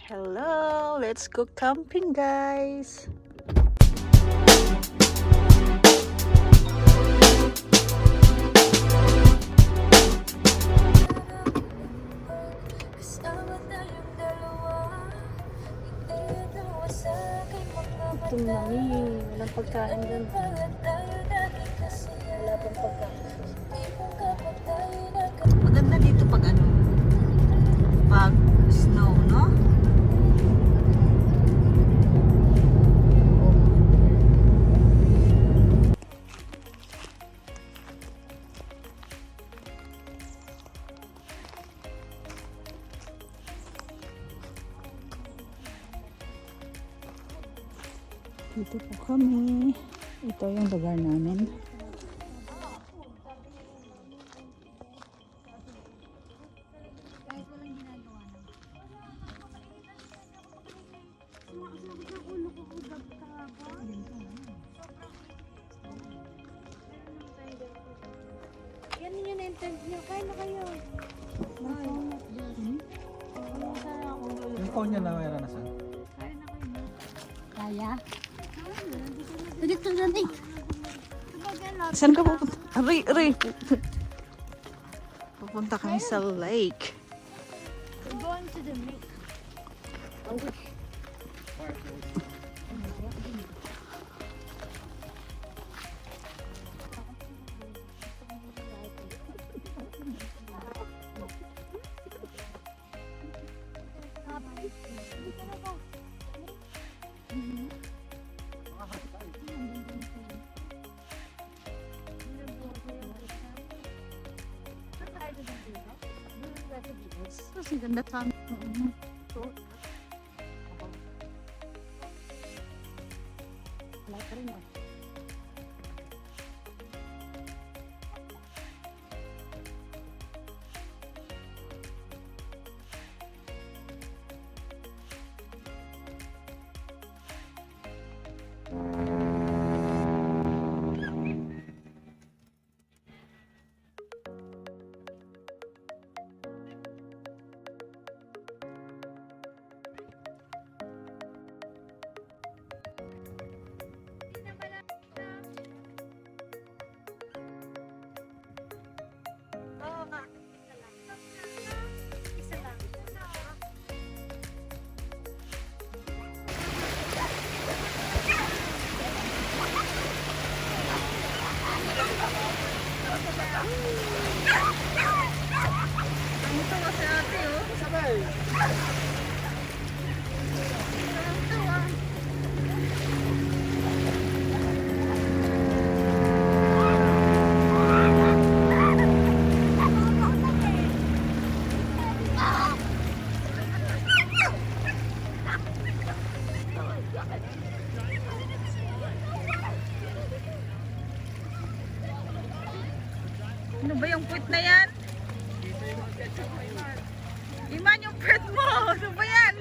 Hello, let's go camping, guys. Ito mami, walang pagkain doon. Wala pang pagkain. Maganda dito pag pag snow, no? Dito po kami. Ito yung lugar namin. Yan yung entrance niyo. Kaya na kayo. Yung phone niya na mayroon na saan? Kaya? Dito na eh. Saan ka pupunta? Aray. Pupunta kami sa lake. We're going to the lake. Kasi ganda kami. Ano ba yung puwit na yan? Iman yung puwit mo! Ano ba yan?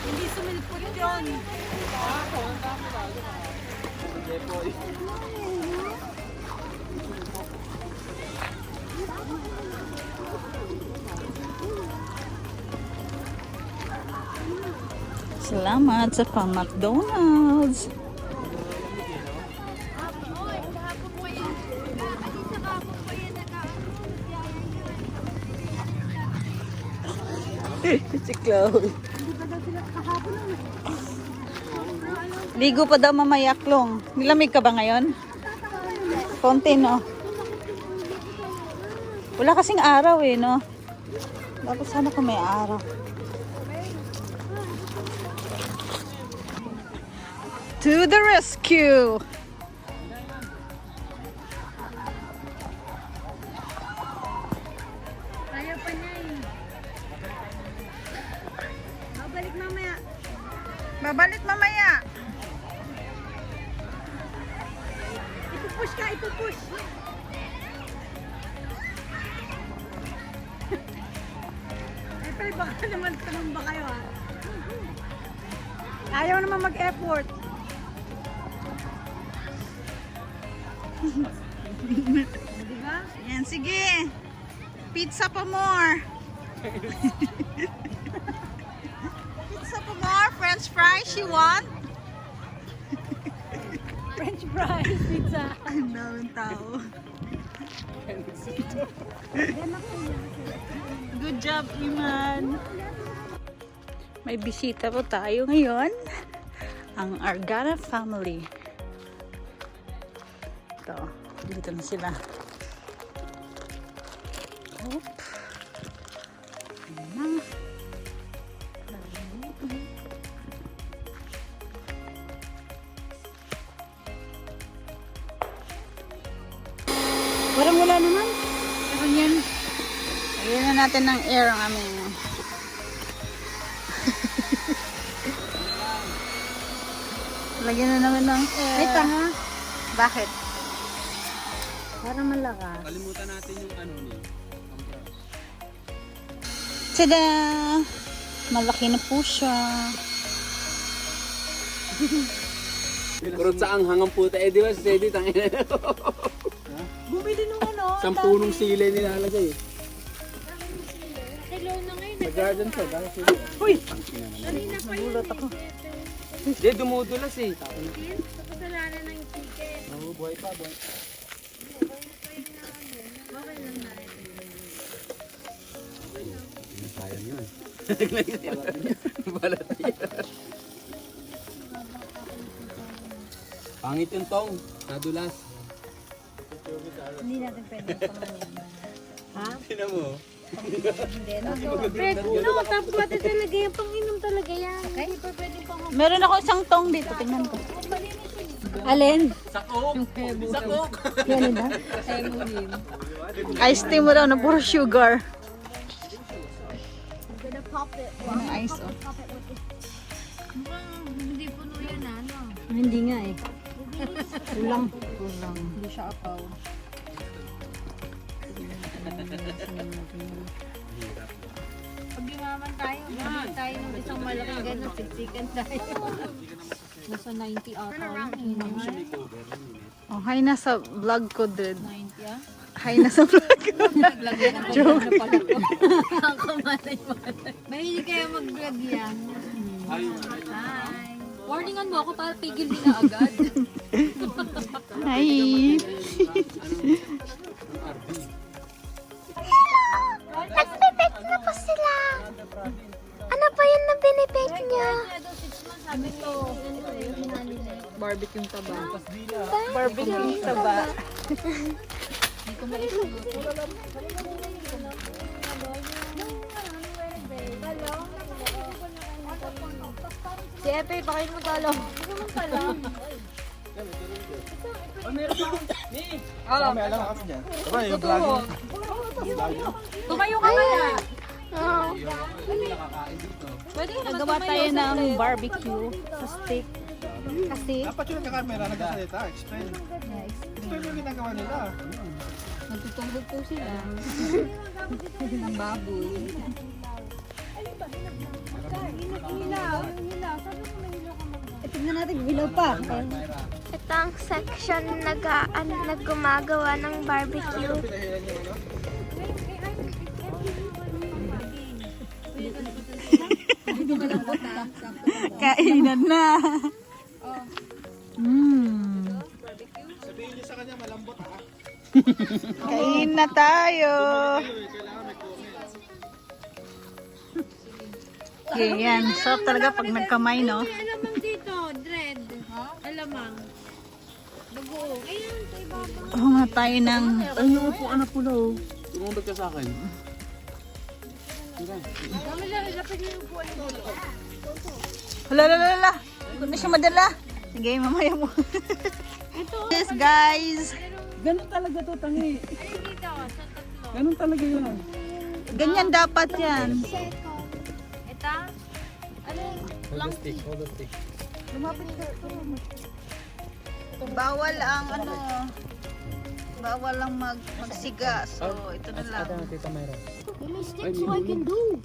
Hindi sumilpot yun. Salamat sa pang-McDonald's. Si Chloe. Ligo pa daw mamaya, Klong. Nilamig ka ba ngayon? Konti, no? Wala kasing araw eh, no? Dapat sana kung may araw. To the rescue! Kaya pa niya eh. Babalik mamaya. Babalik mamaya! Ipupush ka, ipupush. Eh, pero baka naman tumamba kayo ah. Ayaw naman mag-effort. Diba? Yan, sige. Pizza pa more. Pizza pa more. French fries, you want? French fries, pizza. Ang daming tao. Good job, Iman. May bisita po tayo ngayon. Ang Argana family. Ito, dito na sila. Oop. Ayan na. Wala naman. Pero yan, lagyan na natin ng air ang aming lagyan na naman ng air. Ay, tanga. Bakit? Para malakas. Kalimutan natin yung ano niya. Tada! Malaki na po siya. Kurot sa anghang ang puta. Eh, di ba si Sedi tangin na? Bumili nung ano. Isang punong sile nilalagay. Hello na ngayon. Nag-garden siya. Dahil sile. Uy! Kanina pa yun. Nagulat ako. Hindi, dumudulas eh. Chicken. Sa kasalanan ng chicken. Oo, buhay pa, buhay. Okay lang na. Sayang yun. Balat yan. Pangit yung tong. Nadulas. Hindi natin pwede panganin. Ha? Tingnan mo. Hindi. Pwede. No, tapos pati talaga yan. Pang-inom talaga yan. Hindi pa pwede pang Meron ako isang tong dito. Tingnan ko. Alin? Sakok! Sakok! Yan na? Ice tea mo daw na puro sugar. I'm gonna pop it. Ano ice oh. Pop it with it. Hindi puno yan ano? Hindi nga eh. Kulang. Kulang. Hindi siya apaw. Pag yumaman tayo, bumili tayo ng isang malaking gano'n, siksikan tayo. Nasa 90 ata. Oh, hi na sa vlog ko, dude. 90 ah? Hi na sa vlog ko. Joke. Ang kamalay-malay. Mahilig kayo mag-vlog yan. Hi. Warningan mo ako para pigil nila agad. Hi. Nagbibake na pa sila. Ano pa yun na binibake niya? Sabi ko, Barbecue taba. Barbecue taba. si Epe, pakain mo talo. Tumayo ka kaya. Pwede ka Nagawa tayo ng barbecue sa steak. Kasi, Dapat yung camera nagsasalita, explain. Explain yung ginagawa nila. nagtutumbog po sila. Ng baboy. Tignan natin, hilaw pa. Ito ang section na gumagawa ng barbecue. Kainan na. Mm. Sabihin niyo sa kanya malambot ha. Kain na tayo. Okay, yan. Sarap talaga pag nagkamay, no? Alamang dito, dread. Alamang. Bagoong. Ayan, sa ibaba. Oo nga tayo ng... Ano po, anak po na oh. Tumambag ka sa akin. Hala. Kung na siya madala. Sige, mamaya mo. Yes, guys. Ganun talaga to, tangi. Ganun talaga yun. Ganyan dapat yan. Ito? Ano? Hold the stick. Bawal ang ano. Bawal ang magsiga. So, ito na lang. Tita Mayra. Give me sticks so I can do.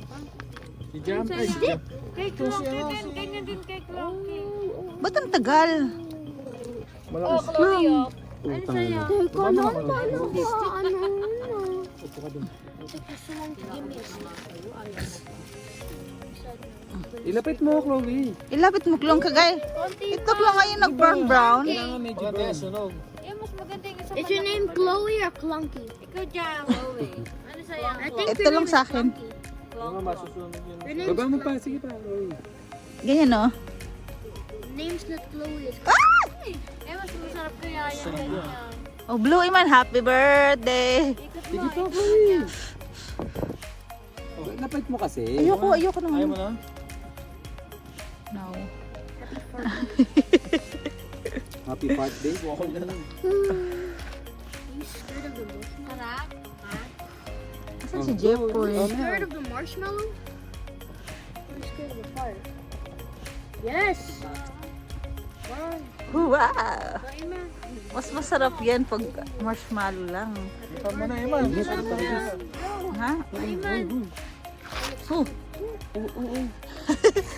Si Jam, ay si Jam. Kay Clocky din. Ganyan din kay Clocky. Ba't ang tagal? Oh, Clocky, oh. Ano sa'yo? Teka lang, paano ko ano? Ilapit mo, Chloe. Ilapit mo klong kagay. Ito klong ngayon nag-brown brown. Medyo brown. Eh, mas maganda yung isa Is your name Chloe or Clunky? Ikaw dyan, Chloe. Ano sa'yo? Ito lang sa akin. Baba mo pa, sige pa, Chloe. Ganyan no? Name's not Chloe. It's Eh, mas masarap kaya yung ganyan. Oh, Blue Iman, happy birthday. Sige pa, Chloe. Lapit mo kasi. Ayoko naman. Ayaw mo na? No. Happy birthday. Wow na lang. You scared of the marshmallow? Sarap. Asan si Jeffoy? Scared of the marshmallow? Or you scared of the fire? Yes! Wow! Mas masarap yan pag marshmallow lang. Tama na, Iman. Ha?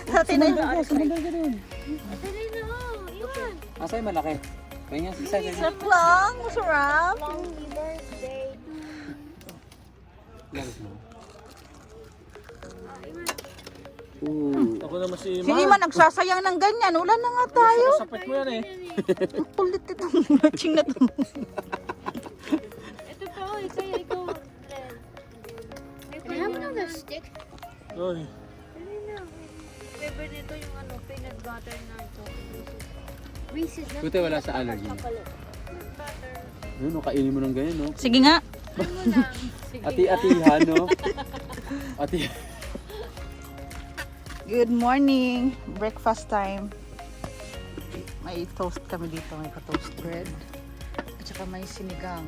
Sa tinay na ice cream. Dali na, oh. Iwan. Asa yung malaki? Kaya nga, isa ganyan. Sarap lang, masarap. Happy birthday. Langis mo. Ako naman si Sige man, nagsasayang ng ganyan. Wala na nga tayo. Sapit mo yan eh. Ang kulit itong matching na to. Ito pa, oh. Ikaw, Len. Can I have another stick? Uy. Dali na. Favorite nito yung ano, peanut butter na ito. Reese's Nuts. Buti wala sa allergy. Peanut butter. No, kainin mo ng ganyan, no? Sige nga. Ano mo lang. Sige. Ati-atihan, no? Ati. Good morning. Breakfast time. May toast kami dito. May pa-toast bread. At saka may sinigang.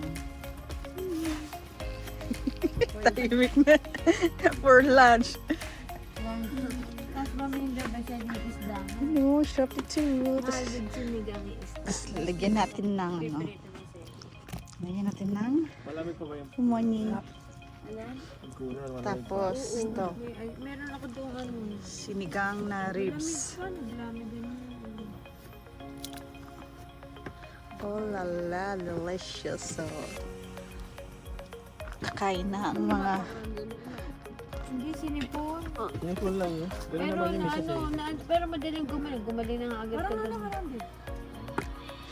Tahimik na. For lunch. Tapos maminda ba siya ng isda? Ano, sarap ito. Mahal din sinigang yung isda. Tapos lagyan natin ng ano. Lagyan natin ng Malamig pa ba yung kumoni. cooler? Tapos ito. Meron ako doon ano. Sinigang na ribs. Dami din. Oh la la, delicious. So, kakain na ang mga Hindi sinipon. Yan po lang yun. Ganun Pero naman yung isa ano, pero madaling gumaling. Gumaling na nga agad ka doon.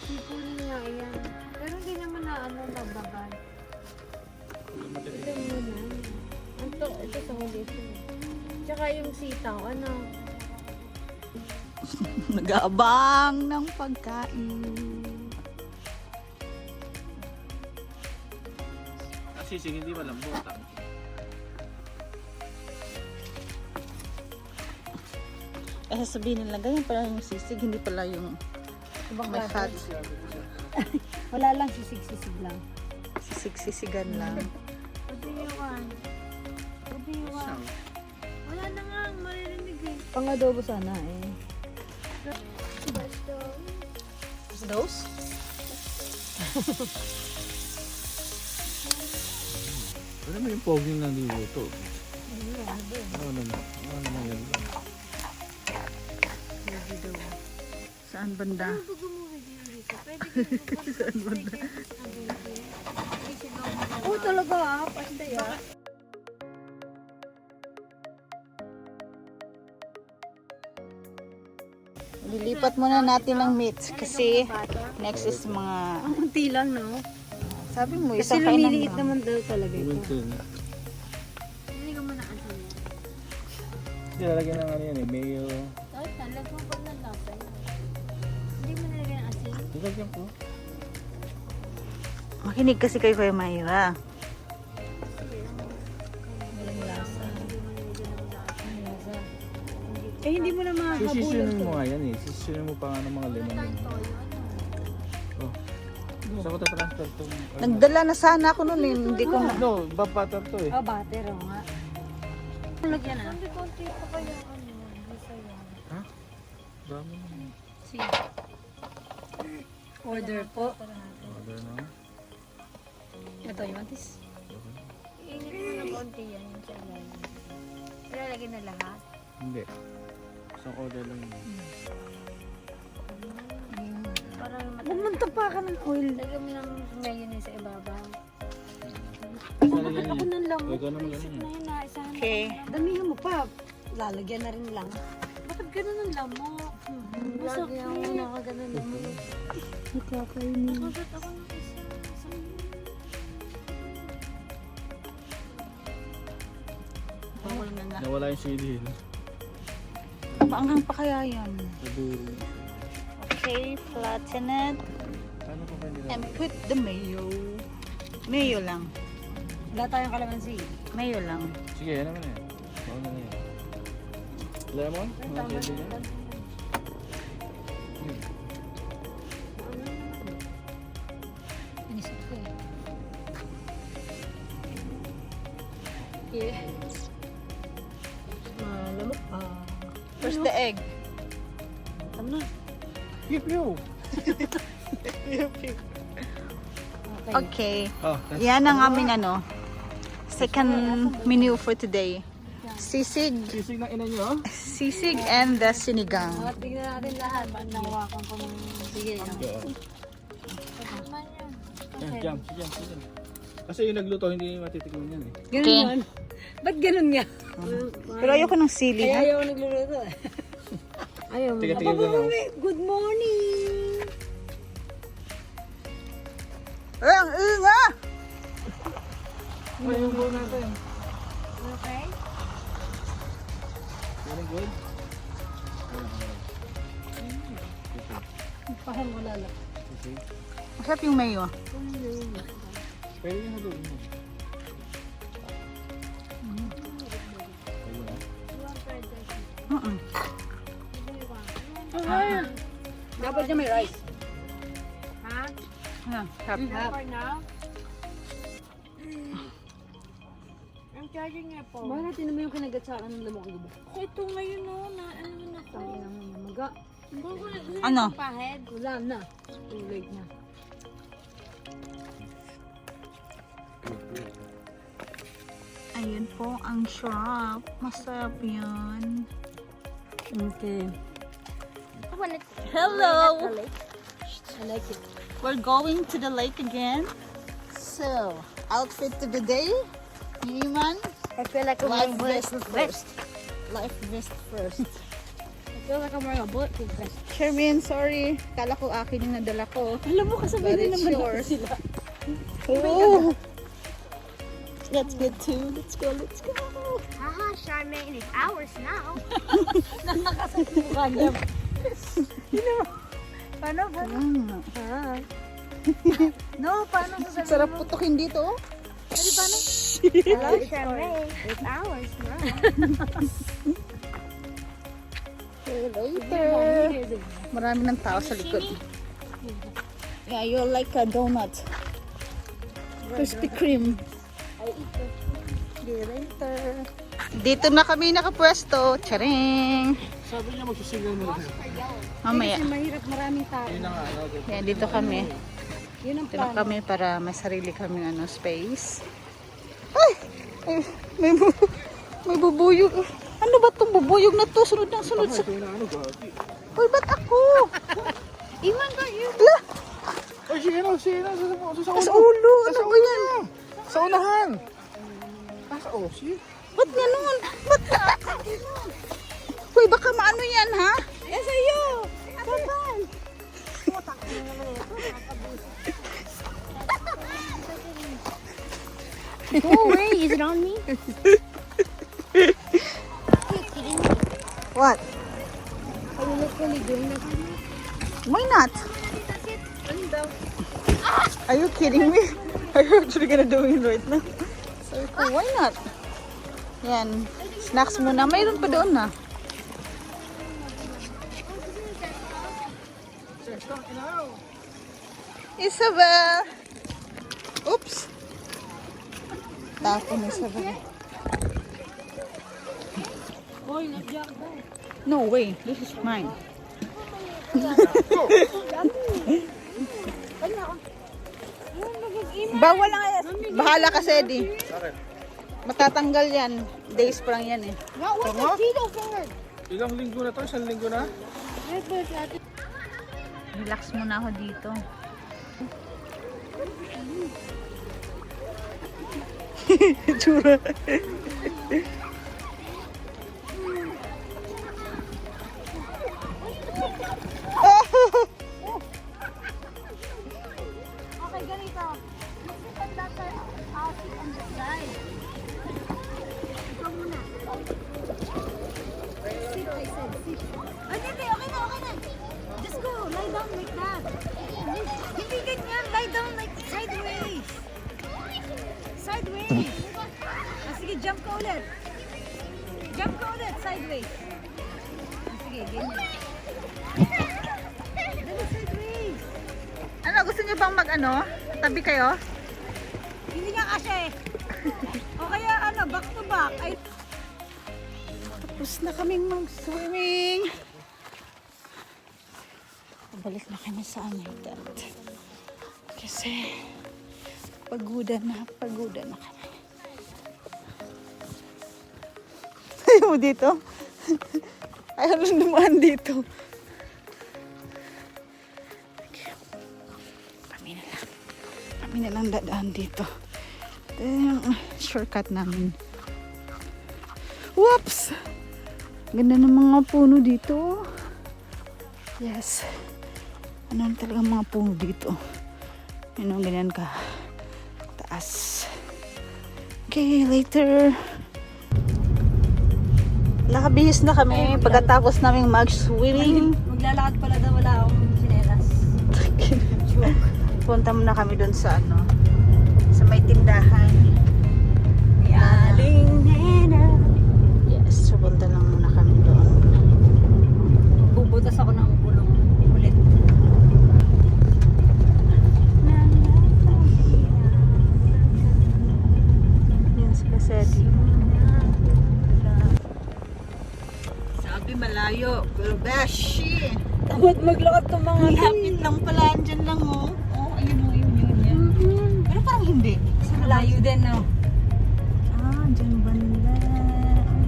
Sipon nga yan. Pero hindi naman na ano, nababad. Ito muna. Ito sa huli ito. Tsaka yung sitaw, ano. nag-aabang ng pagkain. Sisig hindi malambot. Eh, sabihin nila, ganyan pala yung sisig, hindi pala yung may fat. Wala lang, sisig-sisig lang. Sisig-sisigan lang. Pabiyuan. Wala na nga, maririnig eh. Pang-adobo sana eh. Those? Ano mo yung poging ng niluto? Ano naman? Ano naman yan? Saan banda? Saan banda? Oh, talaga ah. Pasta ya. Lilipat muna natin ng meat kasi next is mga Unti lang, no? sabi mo Kasi isang kainan lumiliit lang. naman daw talaga ito. Ito yun. Hindi ko muna asin. Hindi lalagyan ng ano yan eh. Mayo. Kahit talag mo pag nalasa. Hindi mo nalagyan ng asin. Lalagyan ko. Makinig kasi kayo kay Mayra. Walang lasa. Eh, hindi mo na mahabulan Sisisunin to. mo nga yan eh. Sisisunin mo pa nga ng mga lemon. Oh. Saan ko tatransfer to? Nagdala na sana ako nun eh. Hindi ko na. No, bapatter to eh. Oh, butter, oh nga. Lagyan na. Dami naman. Sige. Order po. Order na. Ito, you want this? Init mo na konti yan yung sa ilalim. Ilalagay na lahat. Hindi. Isang order lang yun. Parang Huwag mong tapakan ng oil. lagyan mo ng mayonnaise sa ibabaw. Lalagyan Ako niya. ng lang. Ikaw naman ganun eh. Ayun na, isa na. Okay. Damihan mo pa. Lalagyan na rin lang. Bakit ganun ang lamok? Lagyan mo na ako ganun lang. Nakakainin. Kagat ako ng isa. Bawal na nga. Nawala yung CD. No? Maanghang pa kaya yan? Sa dulo. Okay, flatten it. Ano pa ba nila? And put the mayo. Mayo lang. Wala tayong kalamansi. Mayo lang. Sige, yan naman eh. Bawal na yan. Lemon? Mga CD niya? Inisip ko eh. Yeah. Lamok pa. Where's the egg? Tama na. Pew pew! Okay. Oh, Yan ang aming ano. Second menu for today. Sisig. sisig ng ina niyo. Sisig and the sinigang. Tignan natin lahat. Nahawakan ko ng... Sige. Jam. Kasi yung nagluto, hindi matitikman yan eh. Ganun Okay. yan. Ba't ganun nga? Pero ayoko ng sili. Kaya Ha? ayaw nagluluto eh. Ayaw mo. Tiga-tiga ko lang. Good morning! Ang inga! Ay, yung bowl natin. Okay? Very good. Pahal mo lala. Okay. Masarap yung mayo. Pwede yung haluin mo. Mm-mm. Dapat niya may rice. Ah, sarap. For now? I'm charging your phone. Bakit natin naman yung kinagatsakan ng lamok ko ba? Ito ngayon o, na ano na ako. Tangin ang mga maga. Ano? Pahead. Wala na. Too late na. Ayun po ang shrimp. Masarap yan. Okay. I want it. Hello! I like it. We're going to the lake again. So, outfit of the day. Iman, I feel like I'm life wearing vest bulletproof first. Life vest first. I feel like I'm wearing a bulletproof vest. Shermin, sorry. Kala ko akin yung nadala ko. Alam mo kasabay But din it's naman yours. sila. Oh. Let's get to. Let's go, let's go. Haha, Charmaine, it's ours now. Mukha niya. Paano? Ah. No, paano sasabihin Sarap putukin dito. Oh. Hello, Charmaine. It's ours now. See you later. Marami ng tao sa likod. Yeah, you're like a donut. Krispy Kreme. See you later. Dito na kami nakapwesto. Charing! Sabi niya magsusigaw mo lang. Mamaya. Kasi mahirap maraming tao. Yun na nga. Okay. Yan, dito kami. Yun ang Dito plano. kami para may sarili kaming space. Ay! May bubuyog. Ano ba itong bubuyog na to? Sunod na sunod sa... Ito na ano, gagi. Uy, ba't ako? Iman ba yun? La! Ay, sino? Sa ulo. Ano ba yan? Sa unahan. Sa si. Ba't ganun? Ba't Uy, baka maano yan, ha? Eh, sa'yo! Kapan? Oh, wait, is it on me? What? Are you literally doing that? Why not? Are you kidding me? Are you actually gonna do it right now? So, why not? Yan. Snacks muna. Mayroon pa doon na. Isabel! Oops! Tapo ni Isabel. Hoy, nag-jack daw. No way, this is mine. Bawal lang yan. Bahala ka, Sedi. Matatanggal yan. Days pa lang yan eh. Ilang linggo na to? Isang linggo na? Relax muna ako dito. Tsura. Okay, ganito. Let's sit that I'll sit on the side. Ikaw muna. Sit, I said, sit. Hindi, okay na. Just go, lie down like that. Hindi ganyan, lie down like sideways. Sideways. Sige, jump ka ulit. Sideways. Sige, ganyan. Dali, sideways. Ano, gusto niyo bang tabi kayo? Hindi nga kasi. O kaya back to back. Ay, Tapos na kaming mag-swimming. Balik na kami sa aming tent. Kasi paguda na kami. Ayaw mo dito? Ayaw lang dumaan dito. Kami na lang dadaan dito. Ito yung shortcut namin. Whoops! Ganda ng mga puno dito. Yes. Ano talaga mga puno dito. Yun ang ganyan ka. Taas. Okay, later. Nakabihis na kami pagkatapos naming mag-swimming. maglalakad pala daw, wala akong sinelas. Punta muna kami doon sa sa may tindahan. Aling nena. Yes, so punta lang muna kami doon. Bubutas ako ng kulong ulit. Yan sila Sedi. Sabi malayo, pero beshi. Takot maglakad ng mga Lapit lang pala, andyan lang oh. Oh, ayun oh, yun. Pero parang hindi. malayo din, no? Ah, dyan banda.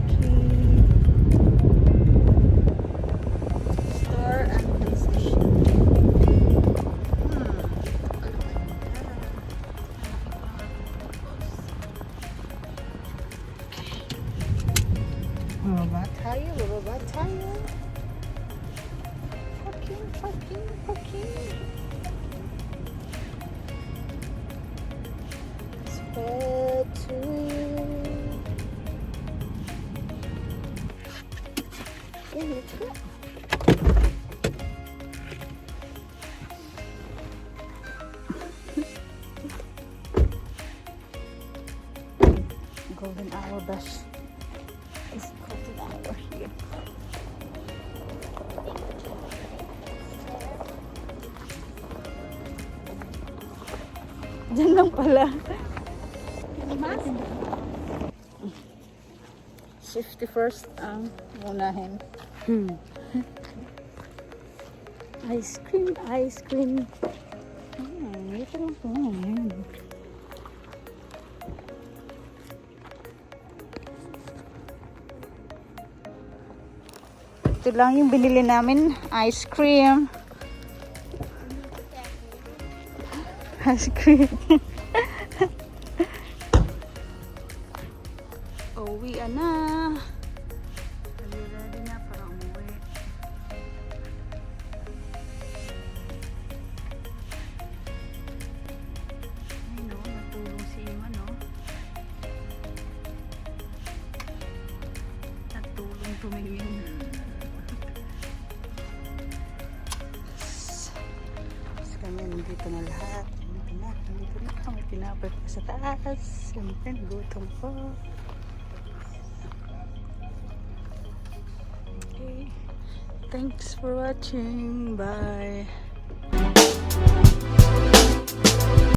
Okay. Store and position. Bababa tayo. Parking. Spread to okay, let's go. Golden hour bus is golden hour here. Diyan lang pala. 51st ang unahin. Ice cream. Ito lang po. Ayan. Ito lang yung binili namin. Ice cream. Uwi na. Ready na para umuwi. Ay no, natulong si Ima no. Natulong tumingin. Tapos kami nandito na lahat. Nandito na kami pinapay pa sa taas. Siyempre, gutom po. Okay. Thanks for watching. Bye.